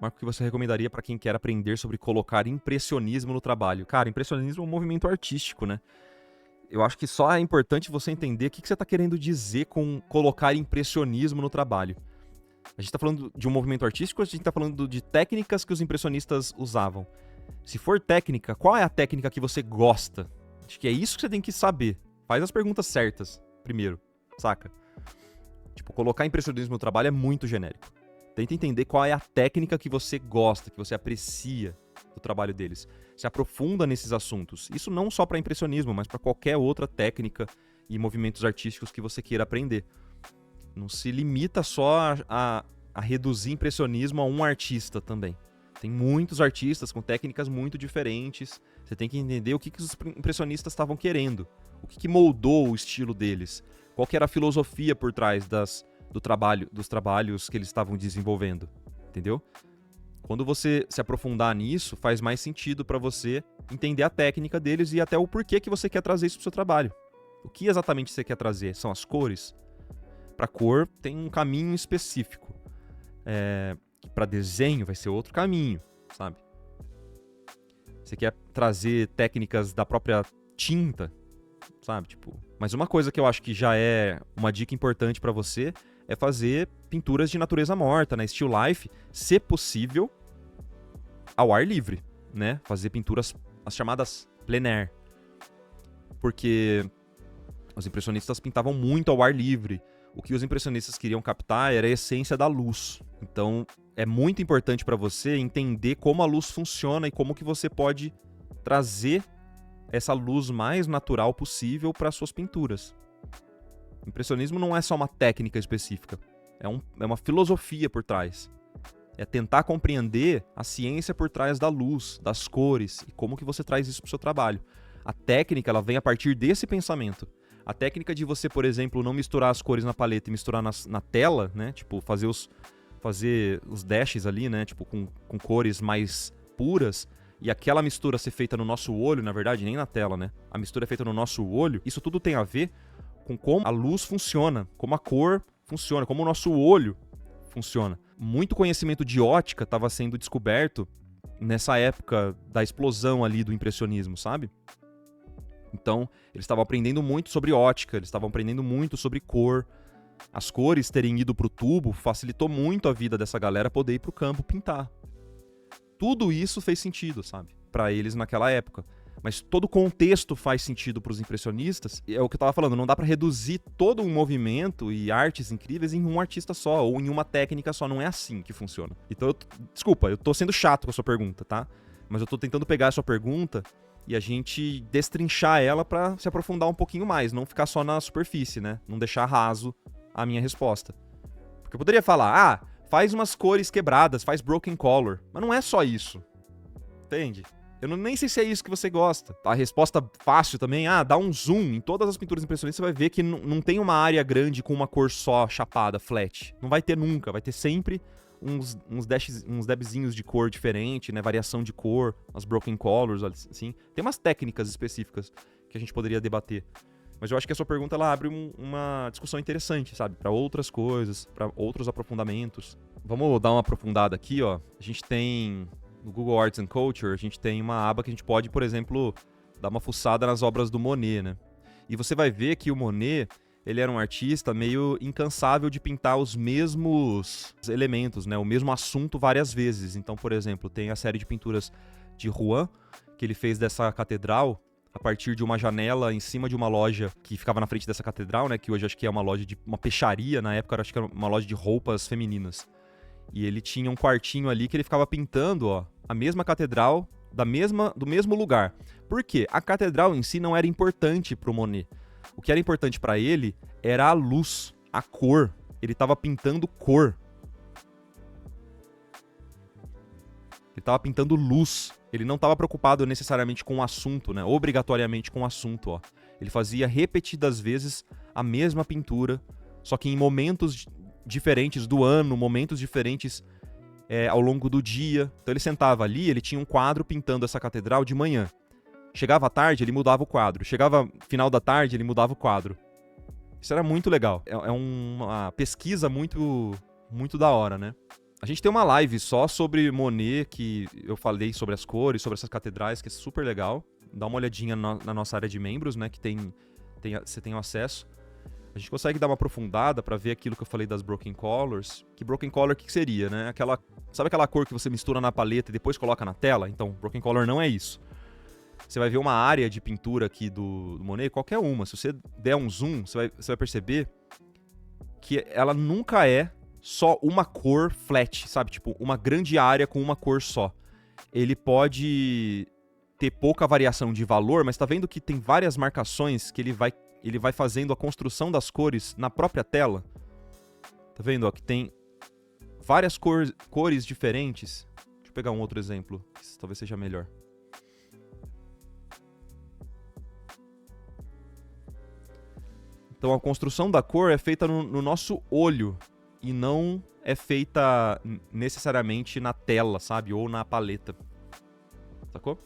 Marco, o que você recomendaria para quem quer aprender sobre colocar impressionismo no trabalho? Cara, impressionismo é um movimento artístico, né? Eu acho que só é importante você entender o que você está querendo dizer com colocar impressionismo no trabalho. A gente está falando de um movimento artístico ou a gente está falando de técnicas que os impressionistas usavam? Se for técnica, qual é a técnica que você gosta? Acho que é isso que você tem que saber. Faz as perguntas certas primeiro, saca? Tipo, colocar impressionismo no trabalho é muito genérico. Tenta entender qual é a técnica que você gosta, que você aprecia do trabalho deles. Se aprofunda nesses assuntos. Isso não só para impressionismo, mas para qualquer outra técnica e movimentos artísticos que você queira aprender. Não se limita só a reduzir impressionismo a um artista também. Tem muitos artistas com técnicas muito diferentes. Você tem que entender o que os impressionistas estavam querendo. O que moldou o estilo deles. Qual que era a filosofia por trás dos trabalhos que eles estavam desenvolvendo. Entendeu? Quando você se aprofundar nisso, faz mais sentido para você entender a técnica deles e até o porquê que você quer trazer isso pro seu trabalho. O que exatamente você quer trazer? São as cores? Para cor tem um caminho específico. Para desenho vai ser outro caminho, sabe? Você quer trazer técnicas da própria tinta, sabe? Tipo, mas uma coisa que eu acho que já é uma dica importante para você é fazer pinturas de natureza morta, né? Still life, se possível, ao ar livre, né? Fazer pinturas, as chamadas plein air. Porque os impressionistas pintavam muito ao ar livre. O que os impressionistas queriam captar era a essência da luz. Então, é muito importante para você entender como a luz funciona e como que você pode trazer essa luz mais natural possível para suas pinturas. Impressionismo não é só uma técnica específica, é uma filosofia por trás. É tentar compreender a ciência por trás da luz, das cores e como que você traz isso para o seu trabalho. A técnica ela vem a partir desse pensamento. A técnica de você, por exemplo, não misturar as cores na paleta e misturar na tela, né? Tipo, fazer os dashes ali, né? Tipo, com cores mais puras. E aquela mistura ser feita no nosso olho, na verdade, nem na tela, né? A mistura é feita no nosso olho. Isso tudo tem a ver com como a luz funciona, como a cor funciona, como o nosso olho funciona. Muito conhecimento de ótica estava sendo descoberto nessa época da explosão ali do impressionismo, sabe? Então, eles estavam aprendendo muito sobre ótica, eles estavam aprendendo muito sobre cor. As cores terem ido pro tubo facilitou muito a vida dessa galera poder ir pro campo pintar. Tudo isso fez sentido, sabe? Pra eles naquela época. Mas todo o contexto faz sentido pros impressionistas. E é o que eu tava falando, não dá pra reduzir todo um movimento e artes incríveis em um artista só, ou em uma técnica só, não é assim que funciona. Então, desculpa, eu tô sendo chato com a sua pergunta, tá? Mas eu tô tentando pegar a sua pergunta e a gente destrinchar ela pra se aprofundar um pouquinho mais, não ficar só na superfície, né? Não deixar raso a minha resposta. Porque eu poderia falar, faz umas cores quebradas, faz broken color. Mas não é só isso. Entende? Eu nem sei se é isso que você gosta. A resposta fácil também, dá um zoom em todas as pinturas impressionistas, você vai ver que não tem uma área grande com uma cor só, chapada, flat. Não vai ter nunca, vai ter sempre uns dabzinhos de cor diferente, né? Variação de cor, as broken colors, assim. Tem umas técnicas específicas que a gente poderia debater. Mas eu acho que a sua pergunta ela abre uma discussão interessante, sabe? Para outras coisas, para outros aprofundamentos. Vamos dar uma aprofundada aqui, ó. A gente tem no Google Arts and Culture, a gente tem uma aba que a gente pode, por exemplo, dar uma fuçada nas obras do Monet, né? E você vai ver que o Monet, ele era um artista meio incansável de pintar os mesmos elementos, né? O mesmo assunto várias vezes. Então, por exemplo, tem a série de pinturas de Rouen, que ele fez dessa catedral a partir de uma janela em cima de uma loja que ficava na frente dessa catedral, né? Que hoje acho que é uma loja de uma peixaria, na época acho que era uma loja de roupas femininas. E ele tinha um quartinho ali que ele ficava pintando, ó, a mesma catedral do mesmo lugar. Por quê? A catedral em si não era importante pro Monet. O que era importante para ele era a luz, a cor. Ele estava pintando cor. Ele estava pintando luz. Ele não estava preocupado necessariamente com o assunto, né? Obrigatoriamente com o assunto, ó. Ele fazia repetidas vezes a mesma pintura, só que em momentos diferentes do ano, momentos diferentes ao longo do dia. Então ele sentava ali, ele tinha um quadro pintando essa catedral de manhã. Chegava à tarde, ele mudava o quadro. Chegava final da tarde, ele mudava o quadro. Isso era muito legal. É uma pesquisa muito, muito da hora, né? A gente tem uma live só sobre Monet, que eu falei sobre as cores, sobre essas catedrais, que é super legal. Dá uma olhadinha na nossa área de membros, né, que você tem acesso. A gente consegue dar uma aprofundada pra ver aquilo que eu falei das Broken Colors. Que Broken Color, o que seria, né? Sabe aquela cor que você mistura na paleta e depois coloca na tela? Então, Broken Color não é isso. Você vai ver uma área de pintura aqui do Monet, qualquer uma. Se você der um zoom, você vai perceber que ela nunca é só uma cor flat, sabe? Tipo, uma grande área com uma cor só. Ele pode ter pouca variação de valor, mas tá vendo que tem várias marcações que ele vai fazendo a construção das cores na própria tela? Tá vendo, ó, que tem várias cores diferentes. Deixa eu pegar um outro exemplo, que talvez seja melhor. Então a construção da cor é feita no nosso olho e não é feita necessariamente na tela, sabe? Ou na paleta. Sacou?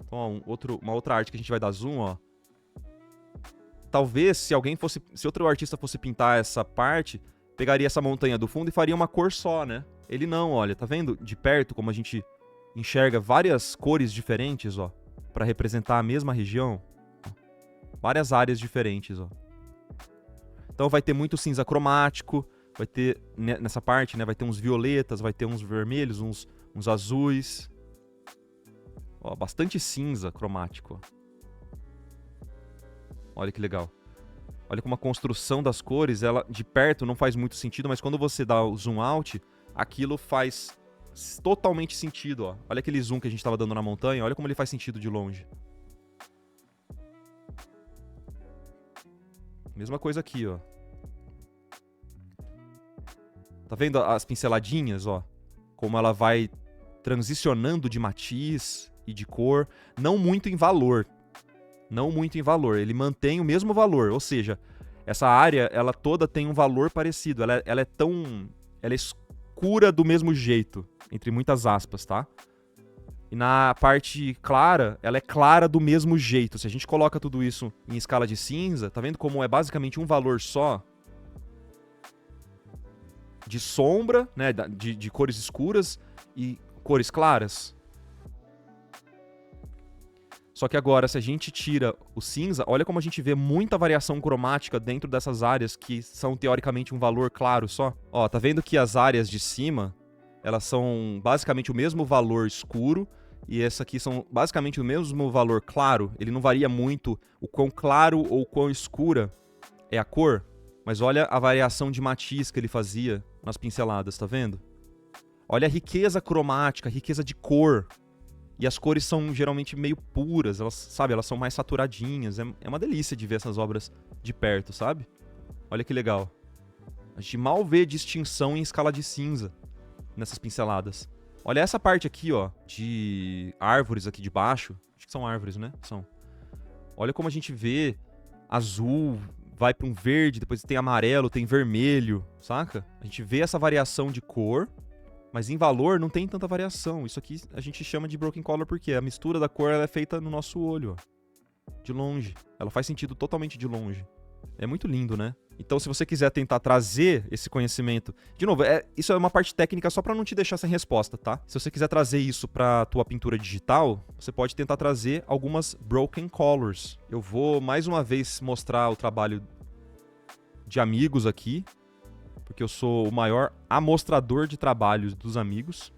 Então, ó, uma outra arte que a gente vai dar zoom, ó. Talvez se outro artista fosse pintar essa parte, pegaria essa montanha do fundo e faria uma cor só, né? Ele não, olha, tá vendo de perto como a gente enxerga várias cores diferentes, ó, para representar a mesma região? Várias áreas diferentes, ó. Então vai ter muito cinza cromático, vai ter nessa parte, né, vai ter uns violetas, vai ter uns vermelhos, uns azuis. Ó, bastante cinza cromático, ó. Olha que legal. Olha como a construção das cores, ela de perto não faz muito sentido, mas quando você dá o zoom out, aquilo faz totalmente sentido, ó. Olha aquele zoom que a gente estava dando na montanha, olha como ele faz sentido de longe. Mesma coisa aqui, ó. Tá vendo as pinceladinhas, ó? Como ela vai transicionando de matiz e de cor, não muito em valor. Não muito em valor, ele mantém o mesmo valor, ou seja, essa área, ela toda tem um valor parecido, ela é escura do mesmo jeito, entre muitas aspas, tá? E na parte clara, ela é clara do mesmo jeito. Se a gente coloca tudo isso em escala de cinza, tá vendo como é basicamente um valor só? De sombra, né, de cores escuras e cores claras. Só que agora, se a gente tira o cinza, olha como a gente vê muita variação cromática dentro dessas áreas que são teoricamente um valor claro só. Ó, tá vendo que as áreas de cima, elas são basicamente o mesmo valor escuro e essa aqui são basicamente o mesmo valor claro. Ele não varia muito o quão claro ou quão escura é a cor, mas olha a variação de matiz que ele fazia nas pinceladas, tá vendo? Olha a riqueza cromática, a riqueza de cor. E as cores são geralmente meio puras, elas são mais saturadinhas. É uma delícia de ver essas obras de perto, sabe? Olha que legal. A gente mal vê distinção em escala de cinza nessas pinceladas. Olha essa parte aqui, ó, de árvores aqui de baixo. Acho que são árvores, né? São. Olha como a gente vê azul, vai para um verde, depois tem amarelo, tem vermelho, saca? A gente vê essa variação de cor. Mas em valor não tem tanta variação. Isso aqui a gente chama de broken color porque a mistura da cor ela é feita no nosso olho, ó. De longe. Ela faz sentido totalmente de longe. É muito lindo, né? Então, se você quiser tentar trazer esse conhecimento... De novo, isso é uma parte técnica só pra não te deixar sem resposta, tá? Se você quiser trazer isso pra tua pintura digital, você pode tentar trazer algumas broken colors. Eu vou, mais uma vez, mostrar o trabalho de amigos aqui. Porque eu sou o maior amostrador de trabalhos dos amigos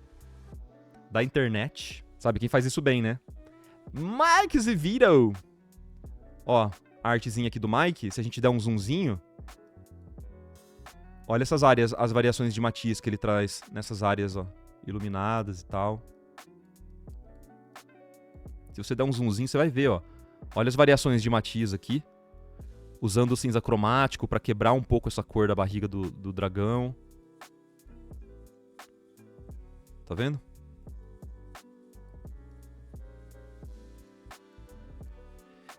da internet. Sabe quem faz isso bem, né? Mike Zivito! Ó, a artezinha aqui do Mike, se a gente der um zoomzinho, olha essas áreas, as variações de matiz que ele traz nessas áreas, ó, iluminadas e tal. Se você der um zoomzinho, você vai ver, ó. Olha as variações de matiz aqui. Usando o cinza cromático para quebrar um pouco essa cor da barriga do dragão. Tá vendo?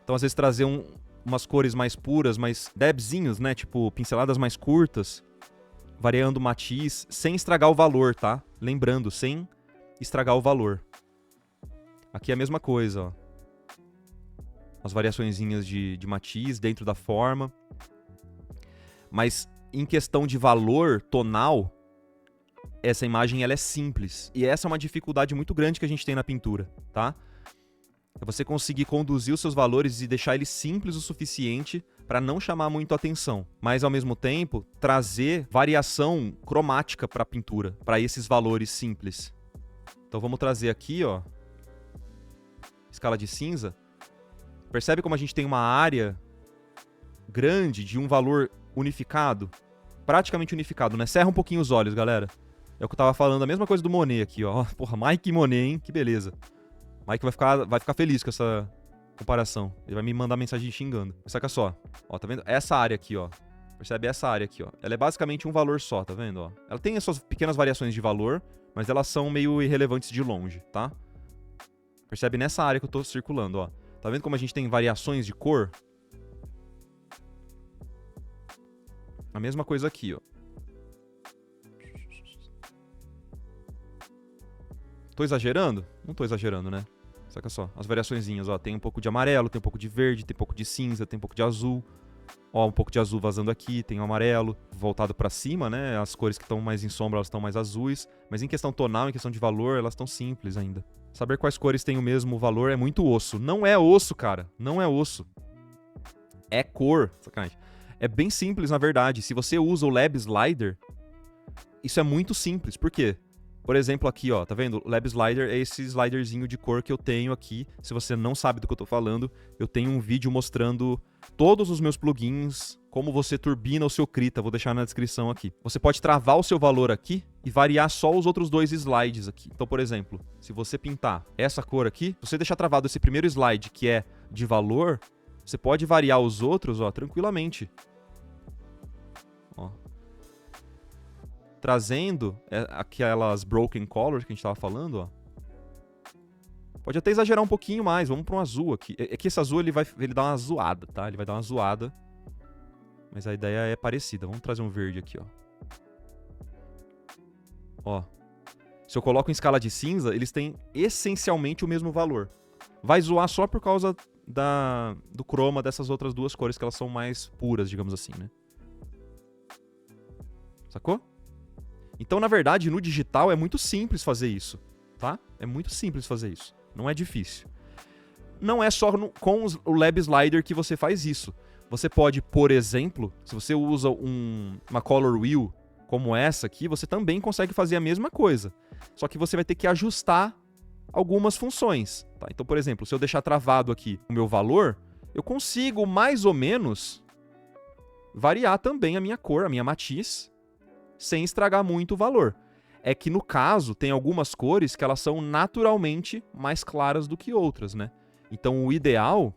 Então, às vezes, trazer umas cores mais puras, mais debzinhos, né? Tipo, pinceladas mais curtas, variando o matiz, sem estragar o valor, tá? Lembrando, sem estragar o valor. Aqui é a mesma coisa, ó. As variaçõezinhas de matiz dentro da forma. Mas em questão de valor tonal, essa imagem ela é simples. E essa é uma dificuldade muito grande que a gente tem na pintura, tá? É você conseguir conduzir os seus valores e deixar eles simples o suficiente para não chamar muito a atenção, mas ao mesmo tempo trazer variação cromática para a pintura, para esses valores simples. Então vamos trazer aqui, ó, escala de cinza. Percebe como a gente tem uma área grande de um valor unificado? Praticamente unificado, né? Cerra um pouquinho os olhos, galera. É o que eu tava falando, a mesma coisa do Monet aqui, ó. Porra, Mike e Monet, hein? Que beleza. Mike vai ficar feliz com essa comparação. Ele vai me mandar mensagem xingando. Saca só. Ó, tá vendo? Essa área aqui, ó. Percebe essa área aqui, ó. Ela é basicamente um valor só, tá vendo, ó? Ela tem as suas pequenas variações de valor, mas elas são meio irrelevantes de longe, tá? Percebe nessa área que eu tô circulando, ó. Tá vendo como a gente tem variações de cor? A mesma coisa aqui, ó. Tô exagerando? Não tô exagerando, né? Saca só, as variaçõezinhas, ó. Tem um pouco de amarelo, tem um pouco de verde, tem um pouco de cinza, tem um pouco de azul. Ó, um pouco de azul vazando aqui, tem o amarelo voltado pra cima, né? As cores que estão mais em sombra, elas estão mais azuis. Mas em questão tonal, em questão de valor, elas estão simples ainda. Saber quais cores têm o mesmo valor é muito osso. Não é osso, cara. Não é osso. É cor. Sacanagem. É bem simples, na verdade. Se você usa o Lab Slider, isso é muito simples. Por quê? Por exemplo, aqui, ó, tá vendo? O Lab Slider é esse sliderzinho de cor que eu tenho aqui. Se você não sabe do que eu tô falando, eu tenho um vídeo mostrando todos os meus plugins, como você turbina o seu Krita, vou deixar na descrição aqui. Você pode travar o seu valor aqui e variar só os outros dois slides aqui. Então, por exemplo, se você pintar essa cor aqui, se você deixar travado esse primeiro slide, que é de valor, você pode variar os outros, ó, tranquilamente. Ó. Trazendo aquelas broken colors que a gente tava falando, ó. Pode até exagerar um pouquinho mais, vamos para um azul aqui. É que esse azul ele dá uma zoada, tá? Ele vai dar uma zoada. Mas a ideia é parecida. Vamos trazer um verde aqui, ó. Ó. Se eu coloco em escala de cinza, eles têm essencialmente o mesmo valor. Vai zoar só por causa do croma dessas outras duas cores, que elas são mais puras, digamos assim, né? Sacou? Então, na verdade, no digital é muito simples fazer isso, tá? É muito simples fazer isso. Não é difícil. Não é só com o Lab Slider que você faz isso. Você pode, por exemplo, se você usa uma Color Wheel como essa aqui, você também consegue fazer a mesma coisa. Só que você vai ter que ajustar algumas funções, tá? Então, por exemplo, se eu deixar travado aqui o meu valor, eu consigo mais ou menos variar também a minha cor, a minha matiz, sem estragar muito o valor. É que no caso, tem algumas cores que elas são naturalmente mais claras do que outras, né? Então o ideal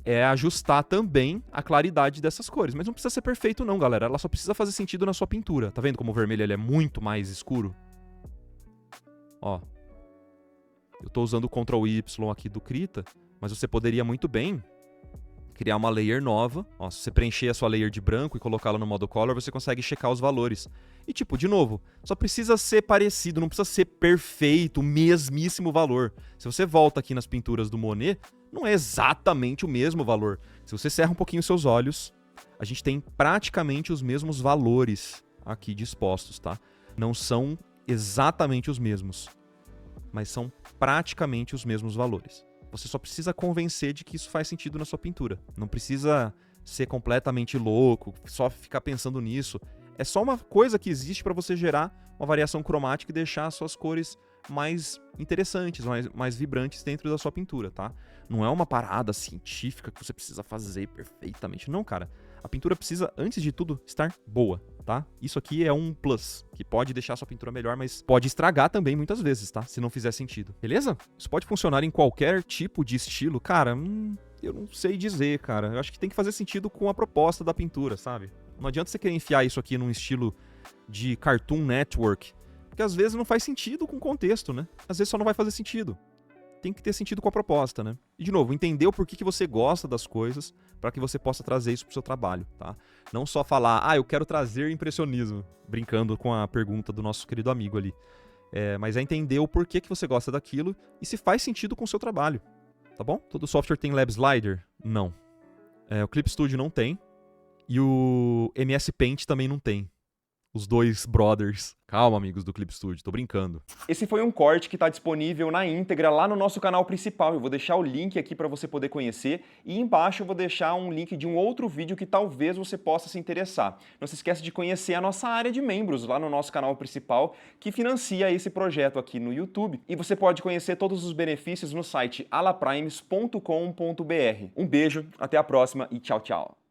é ajustar também a claridade dessas cores. Mas não precisa ser perfeito não, galera. Ela só precisa fazer sentido na sua pintura. Tá vendo como o vermelho ele é muito mais escuro? Ó. Eu tô usando o Ctrl Y aqui do Krita, mas você poderia muito bem criar uma layer nova. Ó, se você preencher a sua layer de branco e colocá-la no modo color, você consegue checar os valores. E tipo, de novo, só precisa ser parecido, não precisa ser perfeito, o mesmíssimo valor. Se você volta aqui nas pinturas do Monet, não é exatamente o mesmo valor. Se você cerra um pouquinho os seus olhos, a gente tem praticamente os mesmos valores aqui dispostos, tá? Não são exatamente os mesmos, mas são praticamente os mesmos valores. Você só precisa convencer de que isso faz sentido na sua pintura. Não precisa ser completamente louco, só ficar pensando nisso. É só uma coisa que existe para você gerar uma variação cromática e deixar as suas cores mais interessantes, mais vibrantes dentro da sua pintura, tá? Não é uma parada científica que você precisa fazer perfeitamente. Não, cara. A pintura precisa, antes de tudo, estar boa, tá? Isso aqui é um plus, que pode deixar a sua pintura melhor, mas pode estragar também muitas vezes, tá? Se não fizer sentido. Beleza? Isso pode funcionar em qualquer tipo de estilo. Cara, eu não sei dizer, cara. Eu acho que tem que fazer sentido com a proposta da pintura, sabe? Não adianta você querer enfiar isso aqui num estilo de Cartoon Network, porque às vezes não faz sentido com o contexto, né? Às vezes só não vai fazer sentido. Tem que ter sentido com a proposta, né? E, de novo, entender o porquê que você gosta das coisas para que você possa trazer isso pro seu trabalho, tá? Não só falar, eu quero trazer impressionismo, brincando com a pergunta do nosso querido amigo ali. Mas é entender o porquê que você gosta daquilo e se faz sentido com o seu trabalho, tá bom? Todo software tem Lab Slider? Não. O Clip Studio não tem. E o MS Paint também não tem. Os dois brothers. Calma, amigos do Clip Studio, tô brincando. Esse foi um corte que está disponível na íntegra lá no nosso canal principal. Eu vou deixar o link aqui para você poder conhecer e embaixo eu vou deixar um link de um outro vídeo que talvez você possa se interessar. Não se esqueça de conhecer a nossa área de membros lá no nosso canal principal que financia esse projeto aqui no YouTube. E você pode conhecer todos os benefícios no site alaprimes.com.br. Um beijo, até a próxima e tchau, tchau.